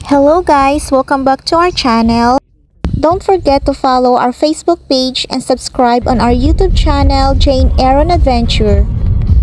Hello guys, welcome back to our channel. Don't forget to follow our Facebook page and subscribe on our YouTube channel, Jane Aaron Adventure.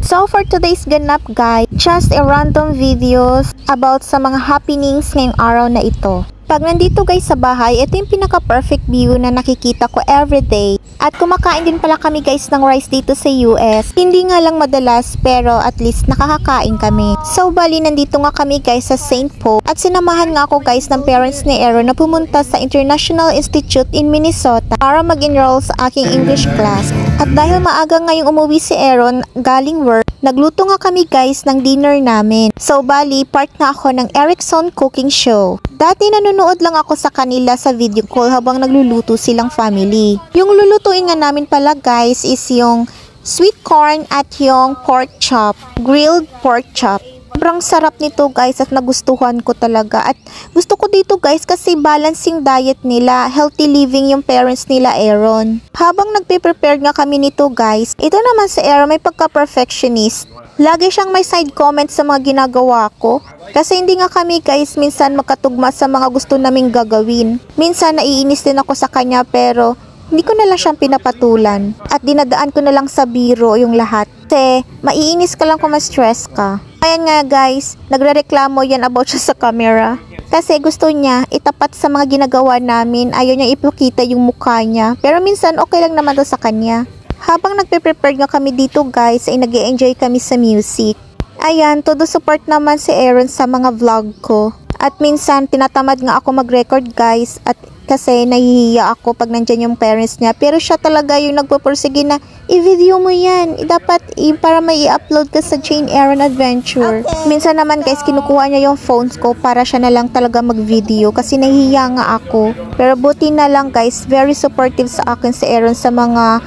So for today's ganap guys, just a random videos about sa mga happenings ngayong araw na ito. Pag nandito guys sa bahay, ito yung pinaka-perfect view na nakikita ko everyday. At kumakain din pala kami guys ng rice dito sa US. Hindi nga lang madalas pero at least nakakakain kami. So bali nandito nga kami guys sa St. Paul. At sinamahan nga ako guys ng parents ni Aaron na pumunta sa International Institute in Minnesota para mag-enroll sa aking English class. At dahil maaga ngayong umuwi si Aaron galing work, nagluto nga kami guys ng dinner namin. So bali part na ako ng Erickson Cooking Show. Dati nanonood lang ako sa kanila sa video call habang nagluluto silang family. Yung lulutuin nga namin pala guys is yung sweet corn at yung pork chop, grilled pork chop. Sobrang sarap nito guys at nagustuhan ko talaga. At gusto ko dito guys kasi balancing diet nila, healthy living yung parents nila Aaron. Habang nagpe-prepare nga kami nito guys, ito naman si Aaron may pagka-perfectionist. Lagi siyang may side comment sa mga ginagawa ko. Kasi hindi nga kami guys minsan magkatugma sa mga gusto naming gagawin. Minsan naiinis din ako sa kanya pero hindi ko na lang siyang pinapatulan. At dinadaan ko na lang sa biro yung lahat. Kasi maiinis ka lang kung ma-stress ka. Ayan nga guys, nagrereklamo yan about siya sa camera. Kasi gusto niya itapat sa mga ginagawa namin, ayaw niya ipakita yung mukha niya. Pero minsan okay lang naman to sa kanya. Habang nagpe-prepare nga kami dito guys, ay nag-e-enjoy kami sa music. Ayan, todo support naman si Aaron sa mga vlog ko. At minsan tinatamad nga ako mag-record guys at kasi nahihiya ako pag nandyan yung parents niya. Pero siya talaga yung nagpupursige na i-video mo yan. Dapat para may i-upload ka sa Jane Aaron Adventure. Okay. Minsan naman guys kinukuha niya yung phones ko para siya na lang talaga mag-video kasi nahihiya nga ako. Pero buti na lang guys, very supportive sa akin si Aaron sa mga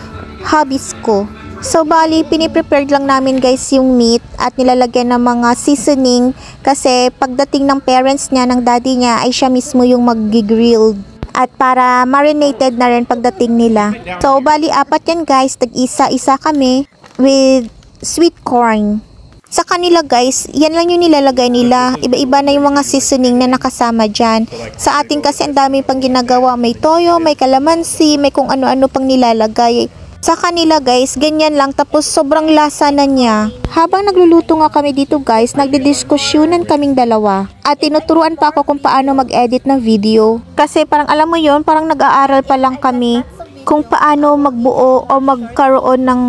hobbies ko. So bali, piniprepare lang namin guys yung meat at nilalagyan ng mga seasoning kasi pagdating ng parents niya, ng daddy niya ay siya mismo yung mag-grilled. At para marinated na rin pagdating nila. So bali, apat yan guys, tag-isa-isa kami with sweet corn. Sa kanila guys, yan lang yung nilalagay nila. Iba-iba na yung mga seasoning na nakasama dyan. Sa atin kasi ang dami pang ginagawa. May toyo, may kalamansi, may kung ano-ano pang nilalagay. Sa kanila guys, ganyan lang tapos sobrang lasa na niya. Habang nagluluto nga kami dito guys, nagdidiskusyonan kaming dalawa. At tinuturuan pa ako kung paano mag-edit ng video. Kasi parang alam mo yon, parang nag-aaral pa lang kami kung paano magbuo o magkaroon ng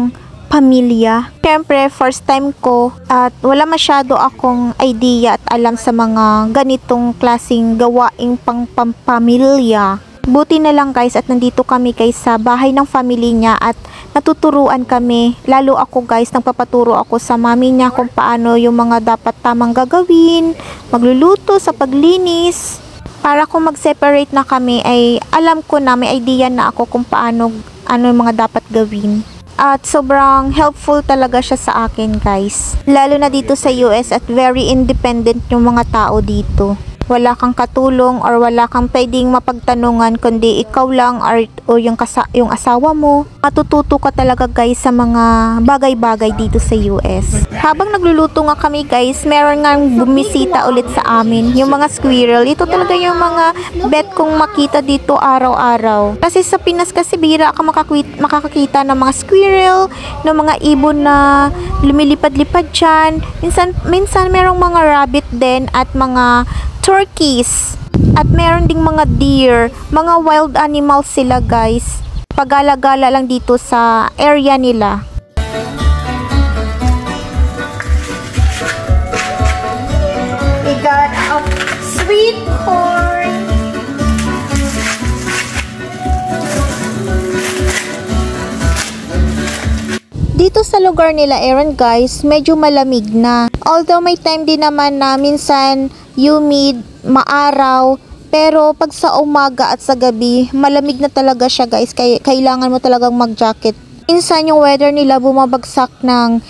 pamilya. Siyempre, first time ko at wala masyado akong idea at alam sa mga ganitong klaseng gawaing pang-pamilya. Buti na lang guys at nandito kami guys sa bahay ng family niya at natuturuan kami. Lalo ako guys, nagpapaturo ako sa mami niya kung paano yung mga dapat tamang gagawin, magluluto sa paglinis. Para kung mag-separate na kami ay alam ko na, may idea na ako kung paano, ano yung mga dapat gawin. At sobrang helpful talaga siya sa akin guys. Lalo na dito sa US at very independent yung mga tao dito. Wala kang katulong or wala kang pwedeng mapagtanungan kundi ikaw lang o yung asawa mo. Matututo ka talaga guys sa mga bagay-bagay dito sa US. Habang nagluluto nga kami guys, meron nga bumisita ulit sa amin. Yung mga squirrel. Ito talaga yung mga bet kong makita dito araw-araw. Kasi sa Pinas kasi bihira ka makakakita ng mga squirrel, ng mga ibon na lumilipad-lipad dyan. Minsan merong mga rabbit din at mga turkeys. At meron ding mga deer, mga wild animals sila guys. Pagala-gala lang dito sa area nila. We got a sweet corn. Dito sa lugar nila Aaron guys, medyo malamig na. Although may time din naman na minsan humid, maaraw, pero pag sa umaga at sa gabi, malamig na talaga siya guys, kaya kailangan mo talagang mag-jacket. Minsan yung weather nila bumabagsak ng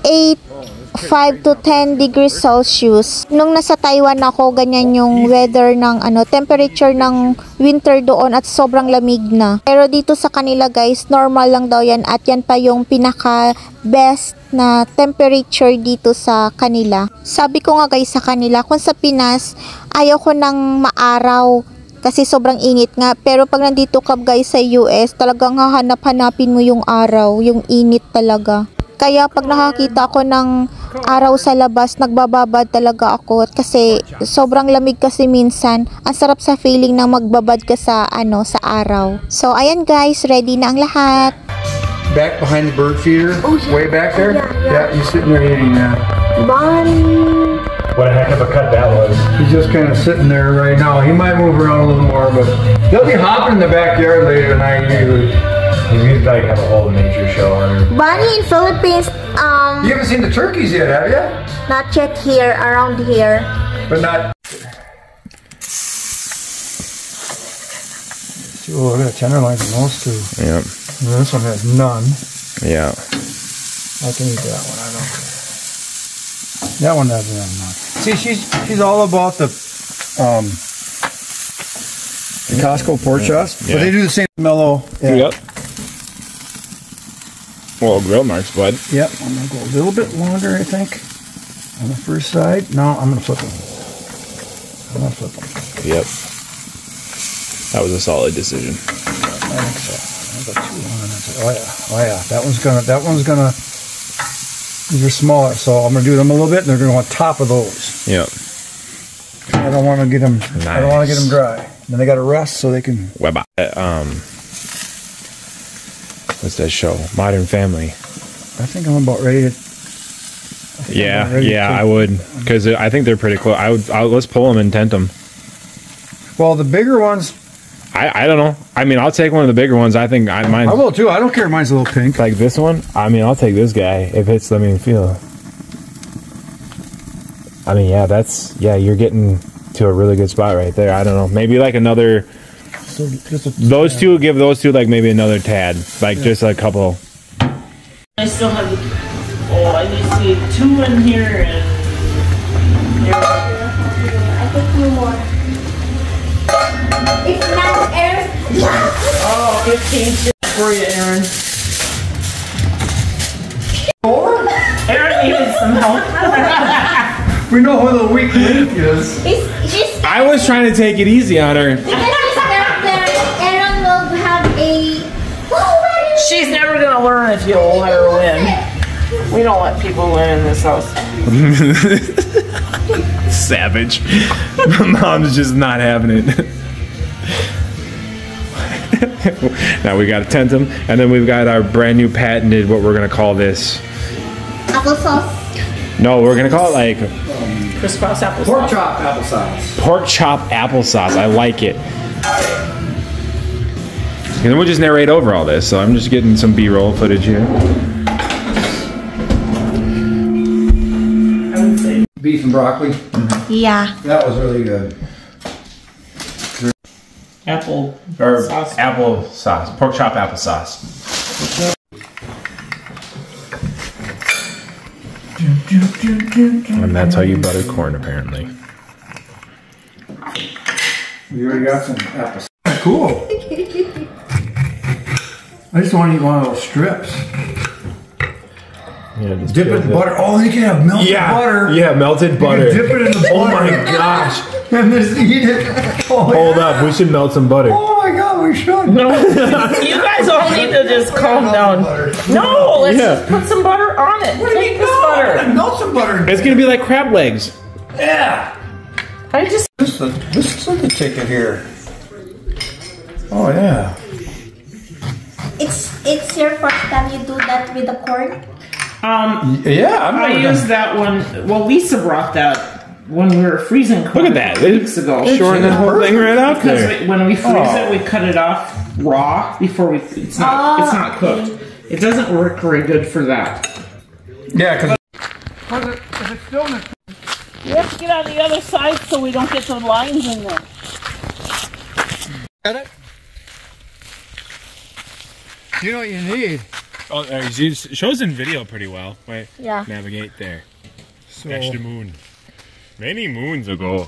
8 5 to 10 degrees Celsius. Nung nasa Taiwan ako, ganyan yung weather ng temperature ng winter doon at sobrang lamig na. Pero dito sa kanila guys, normal lang daw yan at yan pa yung pinaka best na temperature dito sa kanila. Sabi ko nga guys sa kanila, kung sa Pinas, ayaw ko ng maaraw kasi sobrang init nga. Pero pag nandito ka guys sa US, talagang hahanap-hanapin mo yung araw, yung init talaga. Kaya pag nakakita ako ng araw sa labas, nagbababad talaga ako kasi sobrang lamig kasi minsan. Ang sarap sa feeling na magbabad ka sa sa araw. So ayan guys, ready na ang lahat. Back behind the bird feeder, way back there. Yeah, he's sitting there eating that. Bonnie. What a heck of a cut that was. He's just kind of sitting there right now. He might move around a little more, but he'll be hopping in the backyard later tonight usually. He's like have a whole nature show on him. Bonnie in Philippines, You haven't seen the turkeys yet, have you? not yet here, around here. But not. Oh, look at tenderloins in those two. Yeah. And this one has none. Yeah. I can eat that one. I don't care. That one doesn't have none. See, she's all about the Costco pork chops, Yeah. but they do the same mellow. Yep. Well, grill marks, bud. Yep. I'm gonna go a little bit longer, I think, on the first side. No, I'm gonna flip them. I'm gonna flip them. Yep. That was a solid decision. I think so. I got two on it. Oh yeah. Oh yeah. That one's gonna. These are smaller, so I'm gonna do them a little bit, and they're gonna go on top of those. Yep. I don't want to get them. I don't want to get them Nice. dry. Then they got to rest so they can. Web. What's that show? Modern Family. I think I'm about ready to. Yeah, ready yeah, to- I would, because I think they're pretty close. Let's pull them and tent them. Well, the bigger ones, I don't know. I mean, I'll take one of the bigger ones. I think mine. I will too. I don't care. Mine's a little pink. Like this one. I mean, I'll take this guy if it's. Let me feel. I mean, yeah, you're getting to a really good spot right there. I don't know. Maybe like another. So just a, Those two, give those two like maybe another tad. Like just a couple. I still have, I just need 2 in here and here. I think two more. It's not air. Oh, 15 cents for you, Aaron. Aaron needed some help. we know who the weak link is. She's I was trying to take it easy on her. because she's not there. Aaron will have a. She's never gonna learn if you let her win. We don't let people win in this house. Savage. Mom's just not having it. Now we got to tent them, and then we've got our brand new patented, what we're gonna call this. Applesauce. No, we're gonna call it like Crisscross applesauce. Pork chop applesauce. pork chop applesauce. I like it. And then we'll just narrate over all this. So I'm just getting some B-roll footage here. Beef and broccoli. Yeah. That was really good. Apple Or sauce. applesauce. Pork chop applesauce. And that's how you butter corn, apparently. We already got some apples. Cool. I just want to eat one of those strips. Yeah, just Dip it in butter. Oh, you can have melted butter. Yeah, melted butter. Dip it in the butter. Oh my gosh. And just eat it. Oh, Hold yeah. up, we should melt some butter. Oh my God, we should. No, you guys all need to just calm down. No, let's just put some butter on it. Take this butter. Melt some butter. It's gonna be like crab legs. Yeah. I just This is the ticket here. Oh yeah. It's your first time you do that with the corn. Yeah, I'm I used that one. Well, Lisa brought that when we were freezing corn. Look at that. Weeks ago. Shorten that whole thing right off Because there. when we freeze it, we cut it off raw before we. It's not cooked. It doesn't work very good for that. Yeah, because We have to get on the other side so we don't get the lines in there. Got it? You know what you need? Oh, it shows in video pretty well. Wait, Yeah. navigate there. So Ashley Moon. Many moons ago.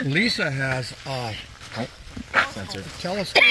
Lisa has a Censored. telescope.